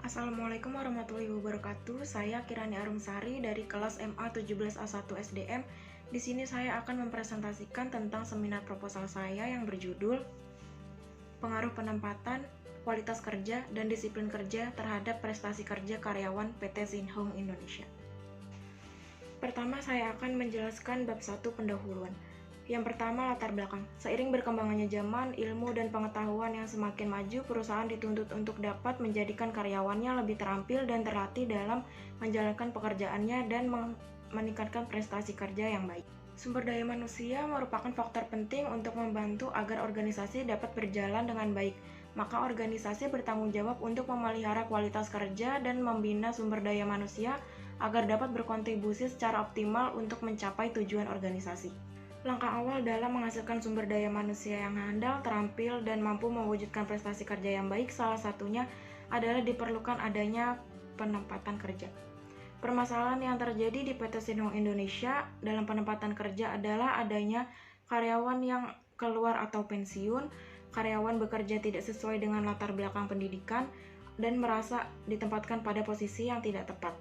Assalamualaikum warahmatullahi wabarakatuh. Saya Kirani Arumsari dari kelas MA 17A1 SDM. Di sini saya akan mempresentasikan tentang seminar proposal saya yang berjudul Pengaruh Penempatan, Kualitas Kerja, dan Disiplin Kerja terhadap Prestasi Kerja Karyawan PT Sinhong Indonesia. Pertama, saya akan menjelaskan bab 1 pendahuluan. Yang pertama, latar belakang. Seiring berkembangannya zaman, ilmu, dan pengetahuan yang semakin maju, perusahaan dituntut untuk dapat menjadikan karyawannya lebih terampil dan terlatih dalam menjalankan pekerjaannya dan meningkatkan prestasi kerja yang baik. Sumber daya manusia merupakan faktor penting untuk membantu agar organisasi dapat berjalan dengan baik. Maka organisasi bertanggung jawab untuk memelihara kualitas kerja dan membina sumber daya manusia agar dapat berkontribusi secara optimal untuk mencapai tujuan organisasi. Langkah awal dalam menghasilkan sumber daya manusia yang handal, terampil, dan mampu mewujudkan prestasi kerja yang baik salah satunya adalah diperlukan adanya penempatan kerja. Permasalahan yang terjadi di PT Sinhong Indonesia dalam penempatan kerja adalah adanya karyawan yang keluar atau pensiun, karyawan bekerja tidak sesuai dengan latar belakang pendidikan, dan merasa ditempatkan pada posisi yang tidak tepat.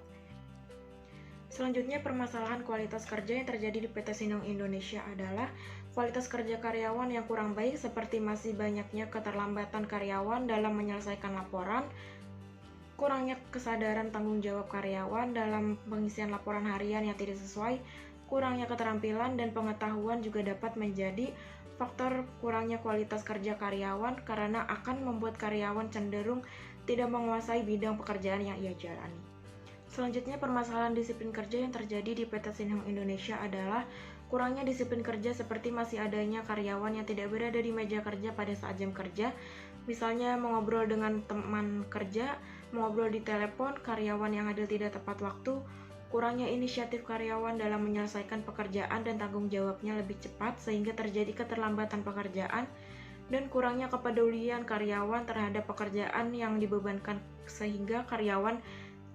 Selanjutnya, permasalahan kualitas kerja yang terjadi di PT Sinhong Indonesia adalah kualitas kerja karyawan yang kurang baik seperti masih banyaknya keterlambatan karyawan dalam menyelesaikan laporan, kurangnya kesadaran tanggung jawab karyawan dalam pengisian laporan harian yang tidak sesuai, kurangnya keterampilan dan pengetahuan juga dapat menjadi faktor kurangnya kualitas kerja karyawan karena akan membuat karyawan cenderung tidak menguasai bidang pekerjaan yang ia jalani. Selanjutnya, permasalahan disiplin kerja yang terjadi di PT Sinhong Indonesia adalah kurangnya disiplin kerja seperti masih adanya karyawan yang tidak berada di meja kerja pada saat jam kerja, misalnya mengobrol dengan teman kerja, mengobrol di telepon, karyawan yang hadir tidak tepat waktu, kurangnya inisiatif karyawan dalam menyelesaikan pekerjaan dan tanggung jawabnya lebih cepat sehingga terjadi keterlambatan pekerjaan, dan kurangnya kepedulian karyawan terhadap pekerjaan yang dibebankan sehingga karyawan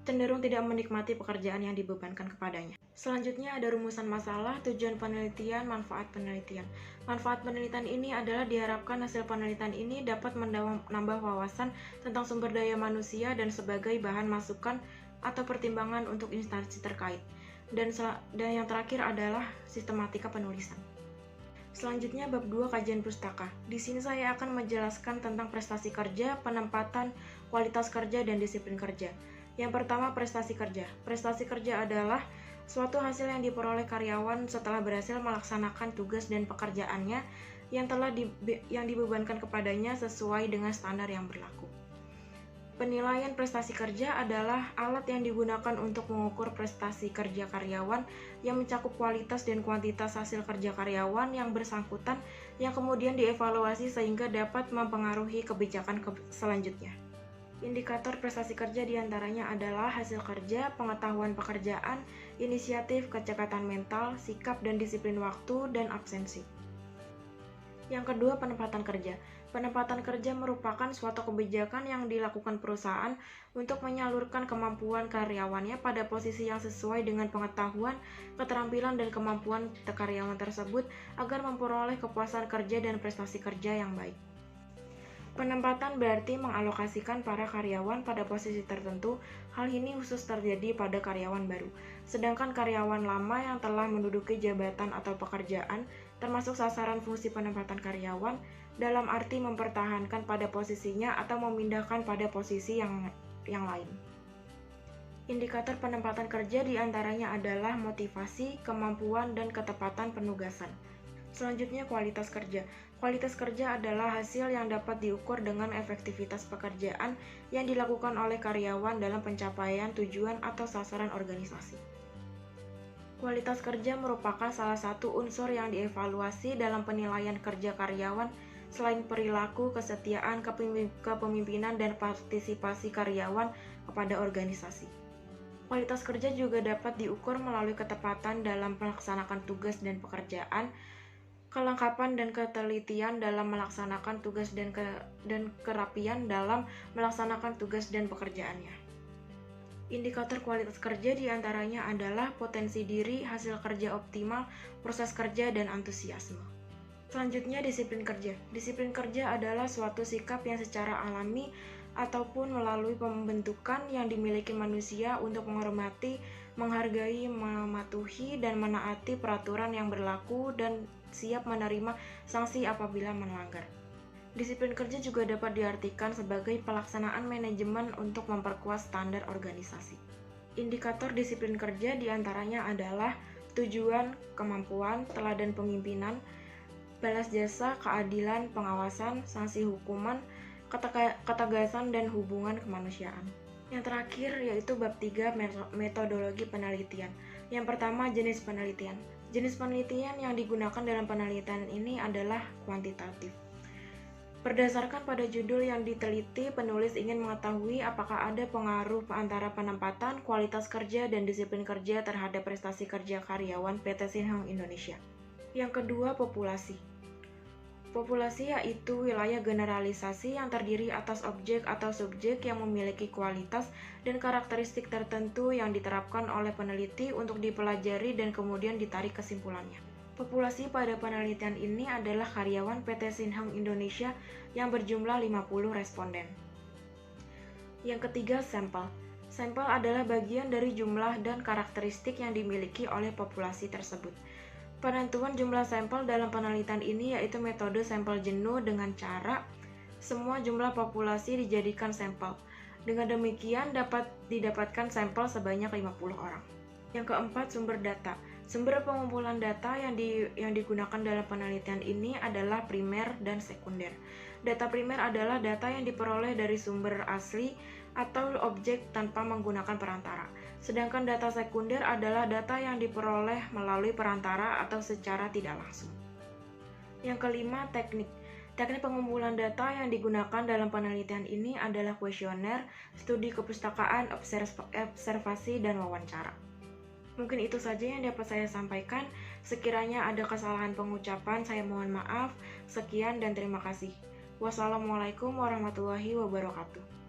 cenderung tidak menikmati pekerjaan yang dibebankan kepadanya. Selanjutnya ada rumusan masalah, tujuan penelitian, manfaat penelitian. Manfaat penelitian ini adalah diharapkan hasil penelitian ini dapat menambah wawasan tentang sumber daya manusia dan sebagai bahan masukan atau pertimbangan untuk instansi terkait. Dan yang terakhir adalah sistematika penulisan. Selanjutnya bab 2 kajian pustaka. Di sini saya akan menjelaskan tentang prestasi kerja, penempatan, kualitas kerja, dan disiplin kerja. Yang pertama, prestasi kerja. Prestasi kerja adalah suatu hasil yang diperoleh karyawan setelah berhasil melaksanakan tugas dan pekerjaannya yang dibebankan kepadanya sesuai dengan standar yang berlaku. Penilaian prestasi kerja adalah alat yang digunakan untuk mengukur prestasi kerja karyawan yang mencakup kualitas dan kuantitas hasil kerja karyawan yang bersangkutan yang kemudian dievaluasi sehingga dapat mempengaruhi kebijakan selanjutnya. Indikator prestasi kerja diantaranya adalah hasil kerja, pengetahuan pekerjaan, inisiatif, kecekatan mental, sikap dan disiplin waktu, dan absensi. Yang kedua, penempatan kerja. Penempatan kerja merupakan suatu kebijakan yang dilakukan perusahaan untuk menyalurkan kemampuan karyawannya pada posisi yang sesuai dengan pengetahuan, keterampilan, dan kemampuan karyawan tersebut agar memperoleh kepuasan kerja dan prestasi kerja yang baik. Penempatan berarti mengalokasikan para karyawan pada posisi tertentu. Hal ini khusus terjadi pada karyawan baru. Sedangkan karyawan lama yang telah menduduki jabatan atau pekerjaan, termasuk sasaran fungsi penempatan karyawan, dalam arti mempertahankan pada posisinya atau memindahkan pada posisi yang lain. Indikator penempatan kerja diantaranya adalah motivasi, kemampuan, dan ketepatan penugasan. Selanjutnya, kualitas kerja. Kualitas kerja adalah hasil yang dapat diukur dengan efektivitas pekerjaan yang dilakukan oleh karyawan dalam pencapaian tujuan atau sasaran organisasi. Kualitas kerja merupakan salah satu unsur yang dievaluasi dalam penilaian kerja karyawan selain perilaku, kesetiaan, kepemimpinan, dan partisipasi karyawan kepada organisasi. Kualitas kerja juga dapat diukur melalui ketepatan dalam melaksanakan tugas dan pekerjaan, kelengkapan dan ketelitian dalam melaksanakan tugas dan kerapian dalam melaksanakan tugas dan pekerjaannya. Indikator kualitas kerja diantaranya adalah potensi diri, hasil kerja optimal, proses kerja, dan antusiasme. Selanjutnya, disiplin kerja. Disiplin kerja adalah suatu sikap yang secara alami ataupun melalui pembentukan yang dimiliki manusia untuk menghormati, menghargai, mematuhi, dan menaati peraturan yang berlaku dan siap menerima sanksi apabila melanggar. Disiplin kerja juga dapat diartikan sebagai pelaksanaan manajemen untuk memperkuat standar organisasi. Indikator disiplin kerja diantaranya adalah tujuan, kemampuan, teladan pemimpinan, balas jasa, keadilan, pengawasan, sanksi hukuman, ketegasan, dan hubungan kemanusiaan. Yang terakhir yaitu bab 3 metodologi penelitian. Yang pertama, jenis penelitian. Jenis penelitian yang digunakan dalam penelitian ini adalah kuantitatif. Berdasarkan pada judul yang diteliti, penulis ingin mengetahui apakah ada pengaruh antara penempatan, kualitas kerja, dan disiplin kerja terhadap prestasi kerja karyawan PT Sinhong Indonesia. Yang kedua, populasi. Populasi yaitu wilayah generalisasi yang terdiri atas objek atau subjek yang memiliki kualitas dan karakteristik tertentu yang diterapkan oleh peneliti untuk dipelajari dan kemudian ditarik kesimpulannya. Populasi pada penelitian ini adalah karyawan PT Sinhong Indonesia yang berjumlah 50 responden. Yang ketiga, sampel. Sampel adalah bagian dari jumlah dan karakteristik yang dimiliki oleh populasi tersebut. Penentuan jumlah sampel dalam penelitian ini yaitu metode sampel jenuh dengan cara semua jumlah populasi dijadikan sampel. Dengan demikian dapat didapatkan sampel sebanyak 50 orang. Yang keempat, sumber data. Sumber pengumpulan data yang digunakan dalam penelitian ini adalah primer dan sekunder. Data primer adalah data yang diperoleh dari sumber asli atau objek tanpa menggunakan perantara. Sedangkan data sekunder adalah data yang diperoleh melalui perantara atau secara tidak langsung. Yang kelima, teknik. Teknik pengumpulan data yang digunakan dalam penelitian ini adalah kuesioner, studi kepustakaan, observasi, dan wawancara. Mungkin itu saja yang dapat saya sampaikan. Sekiranya ada kesalahan pengucapan, saya mohon maaf. Sekian dan terima kasih. Wassalamualaikum warahmatullahi wabarakatuh.